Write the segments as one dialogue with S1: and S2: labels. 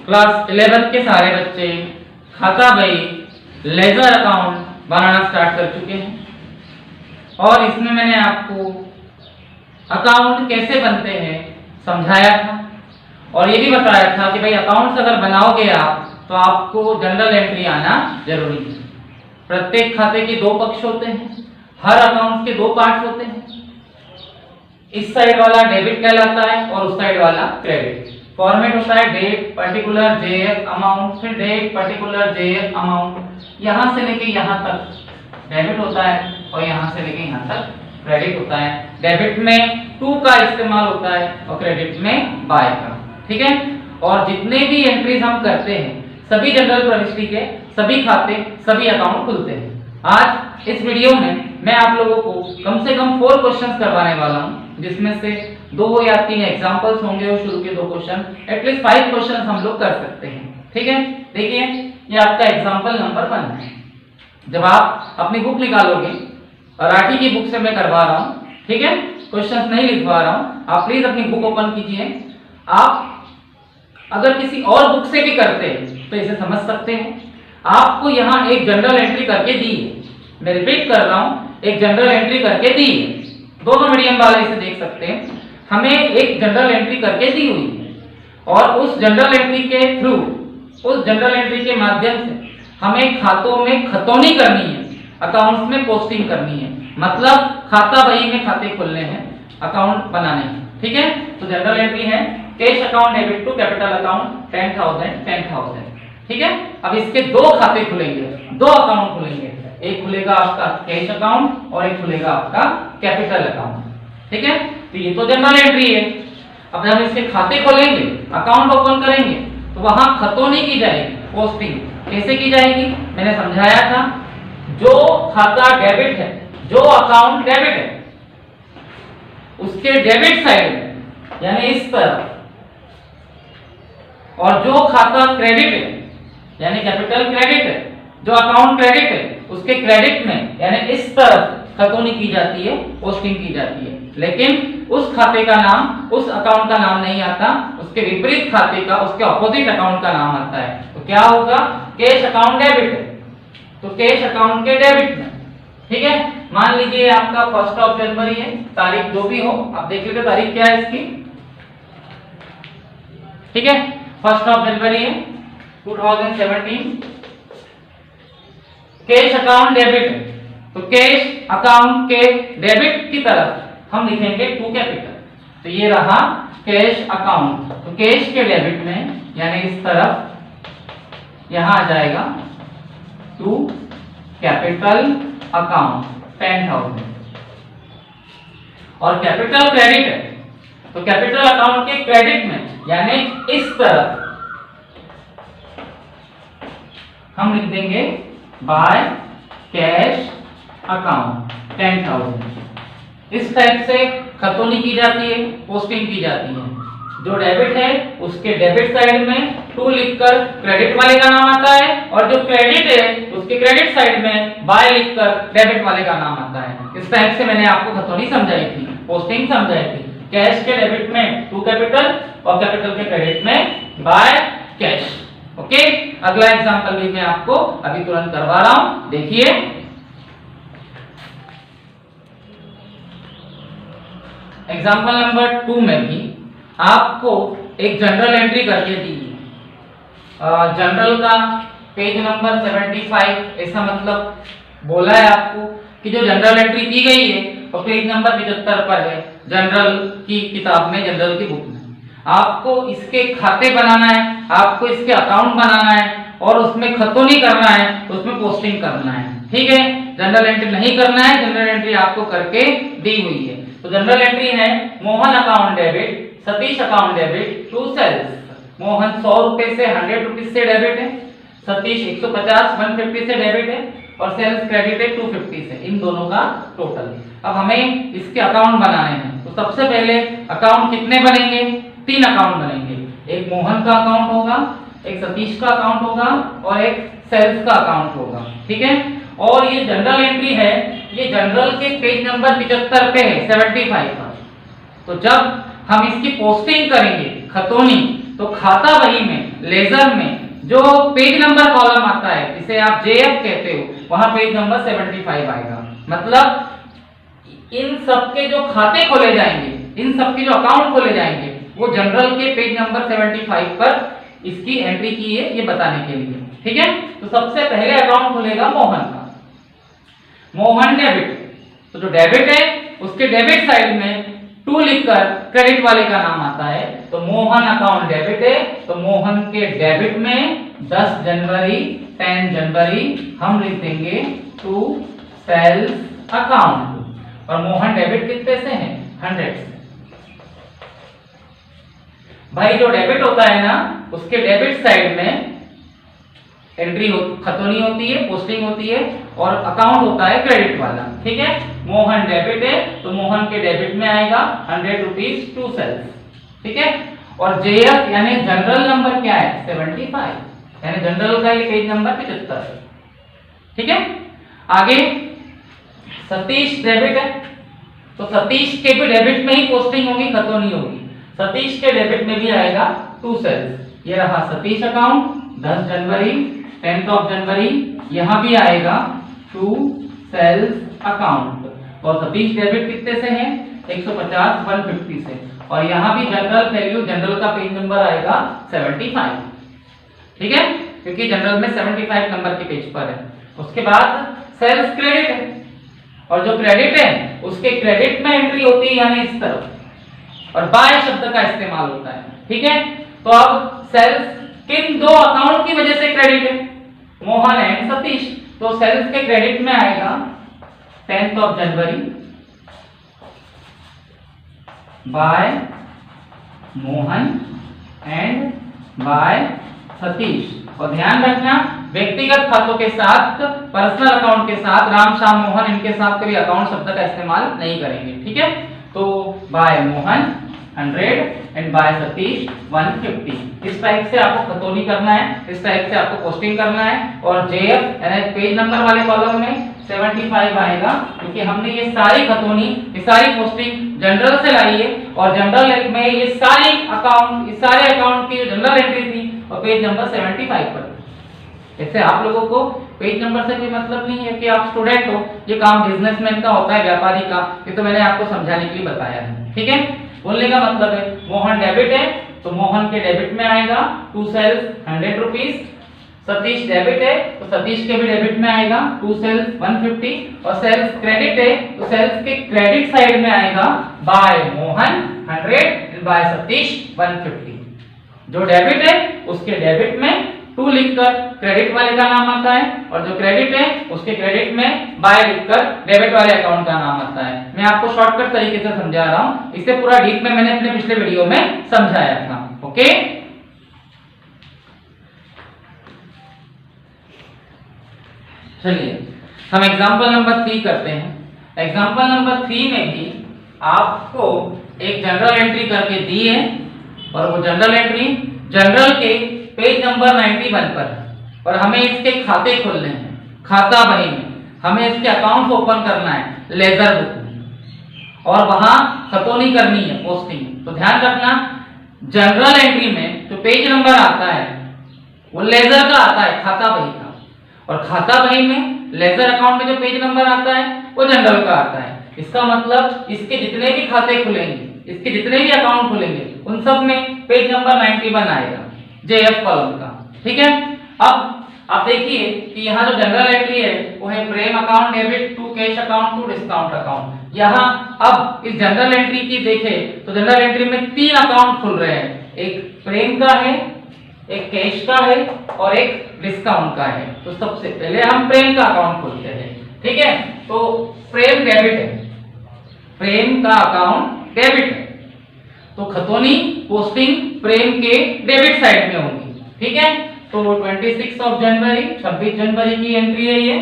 S1: Class 11 के सारे बच्चे खाता बही लेजर अकाउंट बनाना स्टार्ट कर चुके हैं और इसमें मैंने आपको अकाउंट कैसे बनते हैं समझाया था और ये भी बताया था कि भाई अकाउंट्स अगर बनाओगे आप तो आपको जनरल एंट्री आना जरूरी है। प्रत्येक खाते के दो पक्ष होते हैं, हर अकाउंट के दो पार्ट्स होते हैं। इस साइड वाला डेबिट कहलाता है और उस साइड वाला क्रेडिट। फॉर्मेट होता है डेट पर्टिकुलर जेएफ अमाउंट, फिर डेट पर्टिकुलर जेएफ अमाउंट। यहां से लेके यहां तक डेबिट होता है और यहां से लेके यहां तक क्रेडिट होता है। डेबिट में टू का इस्तेमाल होता है और क्रेडिट में बाय का। ठीक है, और जितने भी एंट्रीज हम करते हैं सभी जनरल प्रविष्टि के सभी खाते सभी अकाउंट खुलते हैं। आज इस वीडियो में मैं आप लोगों को कम से कम 4 क्वेश्चंस करवाने वाला हूं, जिसमें से 2 या 3 एग्जांपल्स होंगे और शुरू के 2 क्वेश्चन, एटलीस्ट 5 क्वेश्चंस हम लोग कर सकते हैं। ठीक है, देखिए ये आपका एग्जांपल नंबर 1 है। जब आप अपनी बुक निकालोगे, मराठी की बुक से मैं करवा रहा हूं, ठीक है, क्वेश्चंस नहीं लिखवा रहा हूं, आप प्लीज अपनी बुक ओपन कीजिए। आप अगर किसी और बुक से भी करते हैं तो इसे समझ सकते हैं। आपको यहाँ एक जनरल एंट्री करके दी है, मैं रिपीट कर रहा हूं, एक जनरल एंट्री करके दी है। दोनों मीडियम वाले इसे देख सकते हैं। हमें एक जनरल एंट्री करके दी हुई है और उस जनरल एंट्री के थ्रू, उस जनरल एंट्री के माध्यम से हमें खातों में खतौनी करनी है, अकाउंट्स में पोस्टिंग करनी है। मतलब खाता बही में खाते खोलने हैं, अकाउंट बनाने हैं। ठीक है, तो जनरल एंट्री है cash account debit to capital account 10,000। ठीक है, अब इसके 2 खाते खुलेंगे, 2 अकाउंट खुलेंगे। एक खुलेगा आपका कैश अकाउंट और एक खुलेगा आपका कैपिटल अकाउंट। ठीक है, तो ये तो जनरल एंट्री है। अब जब इसके खाते खोलेंगे, अकाउंट ओपन करेंगे, तो वहां खतौनी की जाएगी, पोस्टिंग कैसे की जाएगी मैंने समझाया था। जो खाता डेबिट है, जो अकाउंट डेबिट है, उसके डेबिट साइड में यानी इस तरफ, और जो खाता क्रेडिट है यानी कैपिटल क्रेडिट है, जो अकाउंट क्रेडिट है, उसके क्रेडिट में यानी इस तरफ खतौनी की जाती है, पोस्टिंग की जाती है। लेकिन उस खाते का नाम, उस अकाउंट का नाम नहीं आता, उसके विपरीत खाते का, उसके ऑपोजिट अकाउंट का नाम आता है। तो क्या होगा, कैश अकाउंट डेबिट है तो कैश अकाउंट के डेबिट में। ठीक है, मान लीजिए आपका 1 जनवरी है, तारीख जो भी हो, आप देख लीजिए तारीख क्या है इसकी। ठीक है, 1 जनवरी है 2017। कैश अकाउंट डेबिट है तो कैश अकाउंट के डेबिट की तरफ हम लिखेंगे टू कैपिटल। तो ये रहा कैश अकाउंट, तो कैश के डेबिट में यानी इस तरफ यहां आ जाएगा टू कैपिटल अकाउंट 10,000। और कैपिटल क्रेडिट है तो कैपिटल अकाउंट के क्रेडिट में यानी इस तरफ हम लिख देंगे बाय कैश अकाउंट 10,000। इस टाइप से खतौनी की जाती है, पोस्टिंग की जाती है। जो डेबिट है उसके डेबिट साइड में 2 लिखकर क्रेडिट वाले का नाम आता है और जो क्रेडिट है उसके क्रेडिट साइड में बाय लिखकर डेबिट वाले का नाम आता है। इस टाइप से मैंने आपको खतौनी समझाई थी, पोस्टिंग समझाई थी। कैश के डेबिट में टू कैपिटल और कैपिटल के क्रेडिट में बाय कैश। ओके, अगला एग्जांपल भी मैं आपको अभी तुरंत करवा रहा हूं, देखिए। एग्जांपल नंबर 2 में भी आपको एक जनरल एंट्री करके दी है। जनरल का पेज नंबर 75, ऐसा मतलब बोला है आपको कि जो जनरल एंट्री दी गई है वो तो पेज नंबर 75 पर है जनरल की किताब में, जनरल की बुक में। आपको इसके खाते बनाना है, आपको इसके अकाउंट बनाना है और उसमें खतौनी करना है, उसमें पोस्टिंग करना है। ठीक है, जनरल एंट्री नहीं करना है, जनरल एंट्री आपको करके दी हुई है। तो जनरल एंट्री है Mohan account debit, Satish account debit to sales. Mohan 100 रुपए से 100 रुपीज से डेबिट है, सतीश 150 150 से डेबिट है और सेल्स क्रेडिट है 250 से, इन दोनों का टोटल। अब हमें इसके अकाउंट बनाने हैं, तो सबसे पहले अकाउंट कितने बनेंगे, 3 अकाउंट बनेंगे। एक मोहन का अकाउंट होगा, एक सतीश का अकाउंट होगा और एक सेल्स का अकाउंट होगा। ठीक है, और ये जनरल एंट्री है, ये जनरल के पेज नंबर 75 पे है, 75 पर। तो जब हम इसकी पोस्टिंग करेंगे खतौनी, तो खाता बही में लेजर में जो पेज नंबर कॉलम आता है जिसे आप जेएफ कहते हो, वहां पेज नंबर 75 आएगा। मतलब इन सबके जो खाते खोले जाएंगे, इन सबके जो अकाउंट खोले जाएंगे, वो जनरल के पेज नंबर 75 पर इसकी एंट्री की है, ये बताने के लिए। ठीक है, तो सबसे पहले अकाउंट खुलेगा मोहन का, मोहन डेबिट। तो जो डेबिट है उसके डेबिट साइड में 2 लिखकर क्रेडिट वाले का नाम आता है। तो मोहन अकाउंट डेबिट है, तो मोहन के डेबिट में 10 जनवरी 10 जनवरी हम लिख देंगे टू सेल्स अकाउंट। और मोहन डेबिट कितने से है? 100 से। भाई जो डेबिट होता है ना, उसके डेबिट साइड में एंट्री खतौनी होती है, पोस्टिंग होती है, और अकाउंट होता है क्रेडिट वाला। ठीक है, मोहन डेबिट है तो मोहन के डेबिट में आएगा 100 रुपीज 2 सेल्स। ठीक है, और जेएफ यानी जनरल नंबर क्या है? 75, यानी जनरल का ये पेज नंबर 75 है। ठीक है, आगे सतीश डेबिट है, तो सतीश के भी डेबिट में ही पोस्टिंग होगी, खतौनी होगी। सतीश के डेबिट में भी आएगा 2 सेल्स। ये रहा Satish account 10 January 10th of जनवरी, यहां भी आएगा 2 सेल्स अकाउंट। और सतीश डेबिट कितने से है? 150 150 से। और यहां भी जनरल वैल्यू, जनरल का पेज नंबर आएगा 75। ठीक है, क्योंकि जनरल में 75 नंबर के पेज पर है। उसके बाद सेल्स क्रेडिट है, और जो क्रेडिट है उसके क्रेडिट में एंट्री होती है यानी इस तरफ, और बाय शब्द का इस्तेमाल होता है। ठीक है, तो अब सेल्स किन 2 अकाउंट की वजह से क्रेडिट है? मोहन एंड सतीश। तो सेल्स के क्रेडिट में आएगा 10th ऑफ जनवरी by Mohan and by Satish. और ध्यान रखना, व्यक्तिगत खातों के साथ, पर्सनल अकाउंट के साथ, राम श्याम मोहन इनके साथ कभी अकाउंट शब्द का इस्तेमाल नहीं करेंगे। ठीक है, तो by Mohan 100 and by Satish 150। इस टाइप से आपको खतौनी करना है, इस टाइप से आपको पोस्टिंग करना है। और जेएफ यानी पेज नंबर वाले कॉलम में 75 आएगा, क्योंकि हमने ये सारी खतौनी, ये सारी पोस्टिंग जनरल से लाई है, और जनरल में ये सारी अकाउंट, इस सारे अकाउंट की जनरल एंट्री थी और पेज नंबर 75 पर। जैसे आप लोगों को पेज नंबर से कोई मतलब नहीं है कि आप स्टूडेंट हो, ये काम बिजनेसमैन का होता है, व्यापारी का। ये तो मैंने आपको समझाने के लिए बताया है। ठीक है, बोलने का मतलब है मोहन डेबिट है तो मोहन के डेबिट में आएगा 2 सेल्स 100 रुपीज। सतीश डेबिट है तो सतीश के भी डेबिट में आएगा 2 सेल्स 150। और सेल्स क्रेडिट है तो सेल्स के क्रेडिट साइड में आएगा बाय मोहन 100 बाय सतीश 150। जो डेबिट है उसके डेबिट में 2 लिखकर क्रेडिट वाले का नाम आता है, और जो क्रेडिट है उसके क्रेडिट में बाय लिखकर डेबिट वाले अकाउंट का नाम आता है। मैं आपको शॉर्टकट तरीके से समझा रहा हूं, इसे पूरा डीप में मैंने अपने पिछले वीडियो में समझाया था। ओके, चलिए हम एग्जांपल नंबर 3 करते हैं। एग्जांपल नंबर 3 में भी आपको एक जनरल एंट्री करके दी है, और वो जनरल एंट्री जनरल के पेज नंबर 91 पर है, और हमें इसके खाते खोलने हैं। खाता बही में हमें इसके अकाउंट ओपन करना है लेजर बुक में, और वहां खतौनी करनी है, पोस्टिंग। तो ध्यान रखना, जनरल एंट्री में जो पेज नंबर आता है वो लेजर का आता है, खाता बही का, और खाता बही में लेजर अकाउंट में जो पेज नंबर आता है वो जनरल का आता है। इसका मतलब इसके जितने भी खाते खुलेंगे, इसके जितने भी अकाउंट खुलेंगे, उन सब में पेज नंबर 91 आएगा जेएफ कॉलम का। ठीक है, अब आप देखिए कि यहाँ जो जनरल एंट्री है वो है प्रेम account debit to cash account to discount account. यहाँ अब इस जनरल एंट्री की देखें तो जनरल एंट्री में 3 अकाउंट खुल रहे हैं, एक प्रेम का है, एक कैश का है, और एक डिस्काउंट का है। तो सबसे पहले हम प्रेम का अकाउंट खोलते हैं। ठीक है, तो प्रेम डेबिट है, प्रेम का अकाउंट डेबिट है, तो खतौनी पोस्टिंग प्रेम के डेबिट साइड में होगी। ठीक है, तो 26 ऑफ जनवरी 26 जनवरी की एंट्री है ये।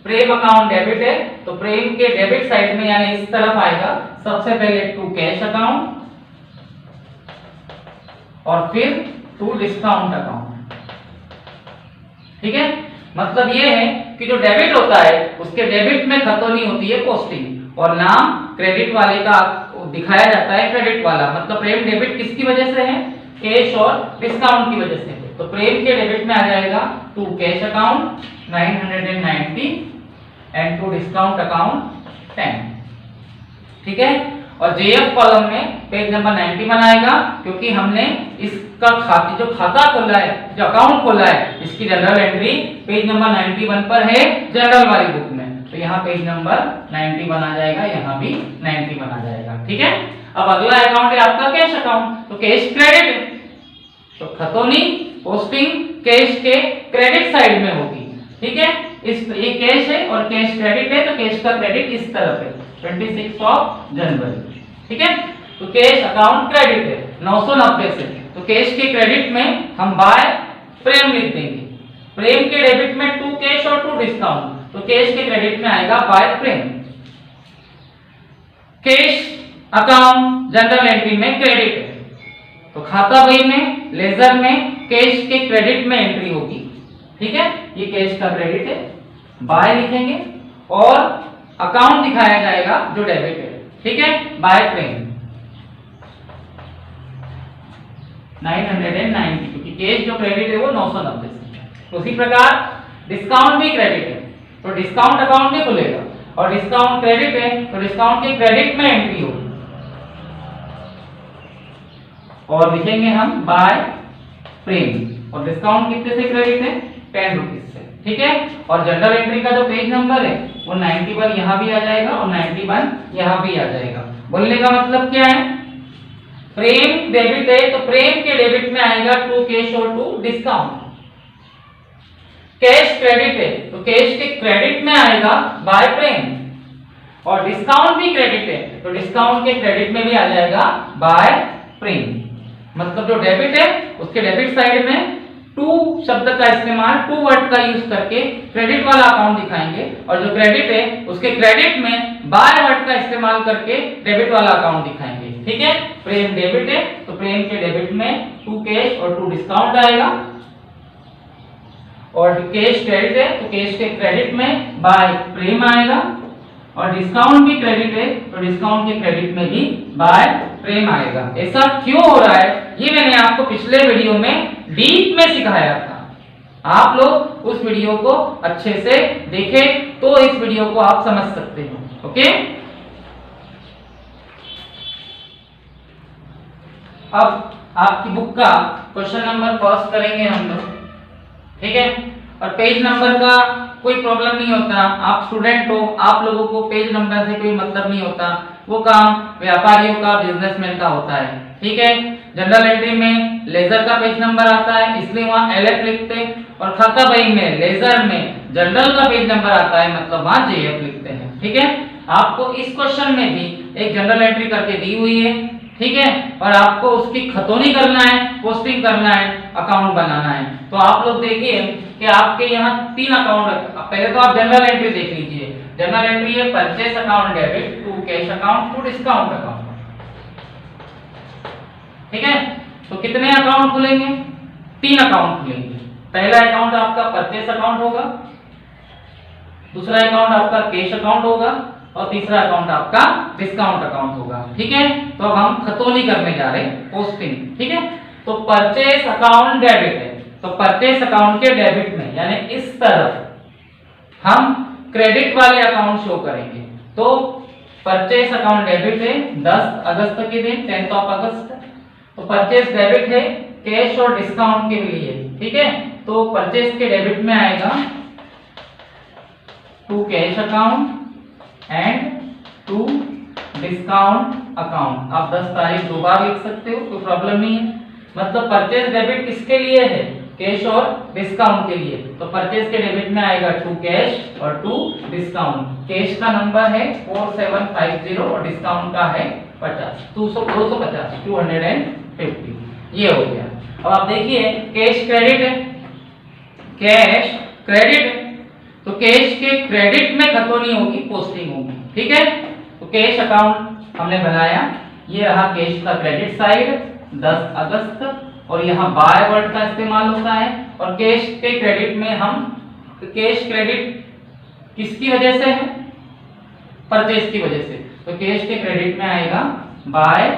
S1: प्रेम अकाउंट डेबिट है तो प्रेम के डेबिट साइड में यानी इस तरफ आएगा सबसे पहले टू कैश अकाउंट, और फिर टू डिस्काउंट अकाउंट। ठीक है, मतलब ये है कि जो डेबिट होता है उसके डेबिट में खतौनी होती है पोस्टिंग, और नाम क्रेडिट वाले का दिखाया जाता है क्रेडिट वाला। मतलब प्रेम डेबिट किसकी वजह से है? कैश और डिस्काउंट की वजह से। तो प्रेम के डेबिट में आ जाएगा to cash account 990 and to discount account 10। ठीक है, और जेएफ कॉलम में पेज नंबर 91 आएगा, क्योंकि हमने इसका जो खाता खोला है, जो अकाउंट खोला है, इसकी जनरल एंट्री पेज नंबर 91 पर है जनरल वाली बुक में। तो यहाँ पेज नंबर 91 आ जाएगा, यहाँ भी 91 आ जाएगा। ठीक है, अब अगला अकाउंट है आपका कैश अकाउंट। तो कैश क्रेडिट है, तो खतौनी पोस्टिंग कैश के क्रेडिट साइड में होगी। ठीक है, इस ये कैश है और कैश क्रेडिट है, तो कैश का क्रेडिट इस तरफ है 26 जनवरी। ठीक है, तो कैश अकाउंट क्रेडिट है 990 से, तो कैश के क्रेडिट में हम बाय प्रेम लिख देंगे। प्रेम के डेबिट में टू कैश और टू डिस्काउंट, तो कैश के क्रेडिट में आएगा बाय प्रेम। कैश अकाउंट जनरल एंट्री में क्रेडिट है, तो खाता बही में लेजर में कैश के क्रेडिट में एंट्री होगी। ठीक है, ये कैश का क्रेडिट है, बाय लिखेंगे और अकाउंट दिखाया जाएगा जो डेबिट है। ठीक है, बाय प्रेम 990, क्योंकि कैश जो क्रेडिट है वो 990 से। तो उसी प्रकार डिस्काउंट भी क्रेडिट है, तो डिस्काउंट अकाउंट भी खुलेगा, और डिस्काउंट क्रेडिट है तो डिस्काउंट के क्रेडिट में एंट्री होगी, और लिखेंगे हम बाय प्रेम। और डिस्काउंट कितने से क्रेडिट है? 10 रुपीज से। ठीक है, और जनरल एंट्री का जो पेज नंबर है वो 91 यहाँ भी आ जाएगा और 91 यहाँ भी आ जाएगा। बोलने का मतलब क्या है, प्रेम डेबिट है तो प्रेम के डेबिट में आएगा टू कैश और टू डिस्काउंट। कैश क्रेडिट है तो कैश के क्रेडिट में आएगा बाय प्रेम, और डिस्काउंट भी क्रेडिट है तो डिस्काउंट के क्रेडिट में भी आ जाएगा बाय प्रेम। मतलब जो डेबिट है उसके डेबिट साइड में टू शब्द का इस्तेमाल, टू वर्ड का यूज करके क्रेडिट वाला अकाउंट दिखाएंगे, और जो क्रेडिट है उसके क्रेडिट में बाय वर्ड का इस्तेमाल करके डेबिट वाला अकाउंट दिखाएंगे। ठीक है, प्रेम डेबिट है तो प्रेम के डेबिट में टू कैश और टू डिस्काउंट आएगा, और कैश क्रेडिट है तो कैश के क्रेडिट में बाय प्रेम आएगा, और डिस्काउंट भी क्रेडिट है तो डिस्काउंट के क्रेडिट में भी बाय प्रेम आएगा। ऐसा क्यों हो रहा है ये मैंने आपको पिछले वीडियो में डीप में सिखाया था। आप लोग उस वीडियो को अच्छे से देखें तो इस वीडियो को आप समझ सकते हो। ओके, अब आपकी बुक का क्वेश्चन नंबर फर्स्ट करेंगे हम लोग। ठीक है, और पेज नंबर का कोई प्रॉब्लम नहीं होता, आप स्टूडेंट हो, आप लोगों को पेज नंबर से कोई मतलब नहीं होता, वो काम व्यापारियों का, बिजनेसमैन का होता है। ठीक है, जनरल एंट्री में लेजर का पेज नंबर आता है इसलिए वहां एलएफ लिखते हैं, और खाता बही में लेजर में जनरल का पेज नंबर आता है मतलब वहां जेएफ लिखते हैं। ठीक है, आपको इस क्वेश्चन में भी एक जनरल एंट्री करके दी हुई है। ठीक है, और आपको उसकी खतौनी करना है, पोस्टिंग करना है, अकाउंट बनाना है। तो आप लोग देखिए कि आपके यहाँ 3 अकाउंट है। पहले तो आप जनरल एंट्री देख लीजिए। जनरल एंट्री है purchase account debit, to cash account, to discount account. ठीक है, तो कितने अकाउंट खुलेंगे? 3 अकाउंट खुलेंगे। पहला अकाउंट आपका परचेस अकाउंट होगा, दूसरा अकाउंट आपका कैश अकाउंट होगा, और तीसरा अकाउंट आपका डिस्काउंट अकाउंट होगा। ठीक है, तो अब हम खतौनी करने जा रहे हैं, पोस्टिंग। ठीक है, तो परचेस अकाउंट डेबिट है तो परचेस अकाउंट के डेबिट में यानी इस तरफ हम क्रेडिट वाले अकाउंट शो करेंगे। तो परचेस अकाउंट डेबिट है 10 अगस्त के दिन, 10 अगस्त। तो परचेस डेबिट है कैश और डिस्काउंट के लिए। ठीक है, तो परचेस के डेबिट में आएगा to cash account and to discount account. आप 10 तारीख 2 बार लिख सकते हो, कोई प्रॉब्लम नहीं है। मतलब परचेस डेबिट किसके लिए है? कैश और डिस्काउंट के लिए। तो परचेस के डेबिट में आएगा टू कैश और टू डिस्काउंट। कैश का नंबर है 4750 और डिस्काउंट का है 250 250। ये हो गया। अब आप देखिए कैश क्रेडिट है, कैश क्रेडिट है तो कैश के क्रेडिट में खतौनी होगी, पोस्टिंग होगी। ठीक है, तो कैश अकाउंट हमने बनाया, ये रहा कैश का क्रेडिट साइड 10 अगस्त, और यहाँ बाय वर्ड का इस्तेमाल होता है। और कैश के क्रेडिट में हम कैश क्रेडिट किसकी वजह से है? परचेस की वजह से। तो कैश के क्रेडिट में आएगा बाय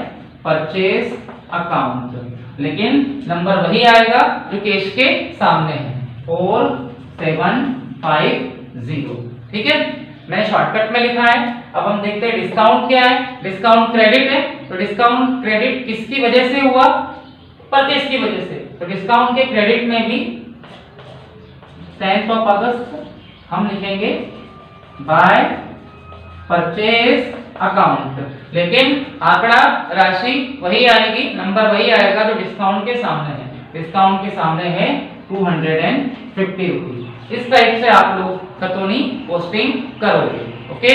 S1: परचेस अकाउंट, लेकिन नंबर वही आएगा जो कैश के सामने है, 4750। ठीक है, मैंने शॉर्टकट में लिखा है। अब हम देखते हैं डिस्काउंट क्या है। डिस्काउंट क्रेडिट है, तो डिस्काउंट क्रेडिट किसकी वजह से हुआ? परचेज की वजह से। तो डिस्काउंट के क्रेडिट में भी 10th ऑफ अगस्त हम लिखेंगे बाय परचेज अकाउंट, लेकिन आंकड़ा राशि वही आएगी, नंबर वही आएगा जो डिस्काउंट के सामने है। डिस्काउंट के सामने है 250 रुपीज। इस टाइप से आप लोग खतौनी पोस्टिंग करोगे। ओके।